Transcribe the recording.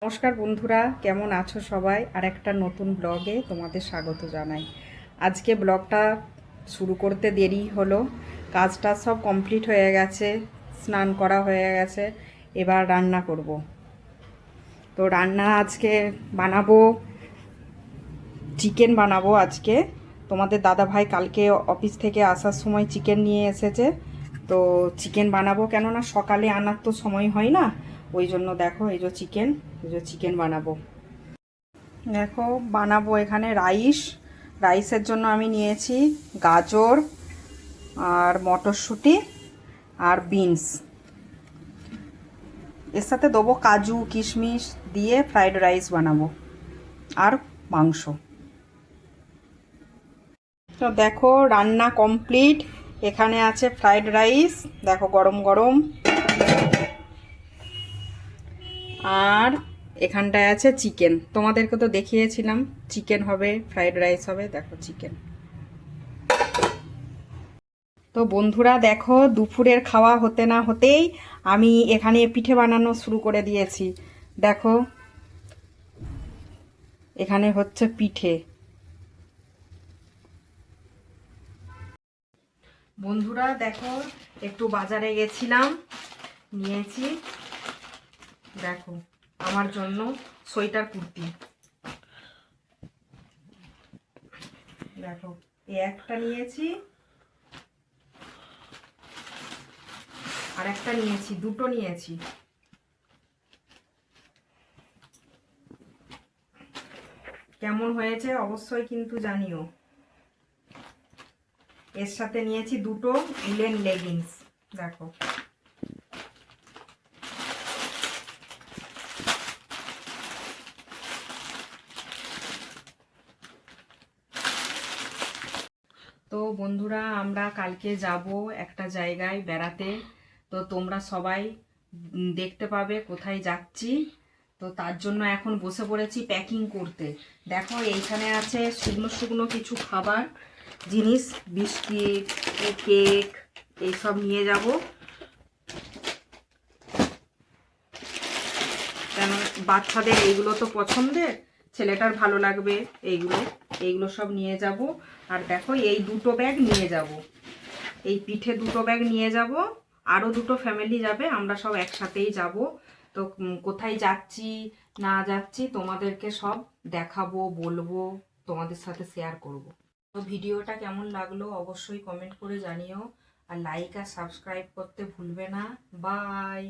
নমস্কার বন্ধুরা, কেমন আছো সবাই? আর একটা নতুন ব্লগে তোমাদের স্বাগত জানাই। আজকে ব্লগটা শুরু করতে দেরি হলো, কাজটা সব কমপ্লিট হয়ে গেছে, স্নান করা হয়ে গেছে, এবার রান্না করব। তো রান্না আজকে বানাবো, চিকেন বানাবো আজকে। তোমাদের দাদা ভাই কালকে অফিস থেকে আসার সময় চিকেন নিয়ে এসেছে, তো চিকেন বানাবো। কেননা সকালে আনার তো সময় হয় না, ওই জন্য দেখো এই যে চিকেন বানাবো। দেখো বানাবো এখানে রাইসের জন্য আমি নিয়েছি গাজর আর মটরশুঁটি আর বিনস। এর সাথে দেবো কাজু কিশমিশ দিয়ে ফ্রাইড রাইস বানাবো আর মাংস। তো দেখো রান্না কমপ্লিট। এখানে আছে ফ্রাইড রাইস, দেখো গরম গরম, আর এখানটায় আছে চিকেন। তোমাদেরকে তো দেখিয়েছিলাম চিকেন হবে, ফ্রাইড রাইস হবে। দেখো চিকেন। তো বন্ধুরা দেখো, দুপুরের খাওয়া হতে না হতেই আমি এখানে পিঠে বানানো শুরু করে দিয়েছি। দেখো এখানে হচ্ছে পিঠে। বন্ধুরা দেখো, একটু বাজারে গেছিলাম, নিয়েছি দেখো আমার জন্য সোয়েটার কুর্তি। দেখো এই একটা নিয়েছি, আর একটা নিয়েছি, দুটো নিয়েছি। কেমন হয়েছে অবশ্যই কিন্তু জানিও। এর সাথে নিয়েছি দুটো উলেন লেগিংস। দেখো তো বন্ধুরা, আমরা কালকে যাব একটা জায়গায় বেড়াতে। তো তোমরা সবাই দেখতে পাবে কোথায় যাচ্ছি। তো তার জন্য এখন বসে পড়েছি প্যাকিং করতে। দেখো এইখানে আছে শুকনো শুকনো কিছু খাবার জিনিস, বিস্কিট, কেক, এইসব নিয়ে যাব। কেন বাচ্চাদের এইগুলো তো পছন্দের, ছেলেটার ভালো লাগবে এইগুলো। এইগুলো সব নিয়ে যাব। আর দেখো এই দুটো ব্যাগ নিয়ে যাব, এই পিঠে দুটো ব্যাগ নিয়ে যাব। আরও দুটো ফ্যামিলি যাবে, আমরা সব একসাথেই যাব। তো কোথায় যাচ্ছি না যাচ্ছি তোমাদেরকে সব দেখাবো, বলবো, তোমাদের সাথে শেয়ার করব। তো ভিডিওটা কেমন লাগলো অবশ্যই কমেন্ট করে জানিও, আর লাইক আর সাবস্ক্রাইব করতে ভুলবে না। বাই।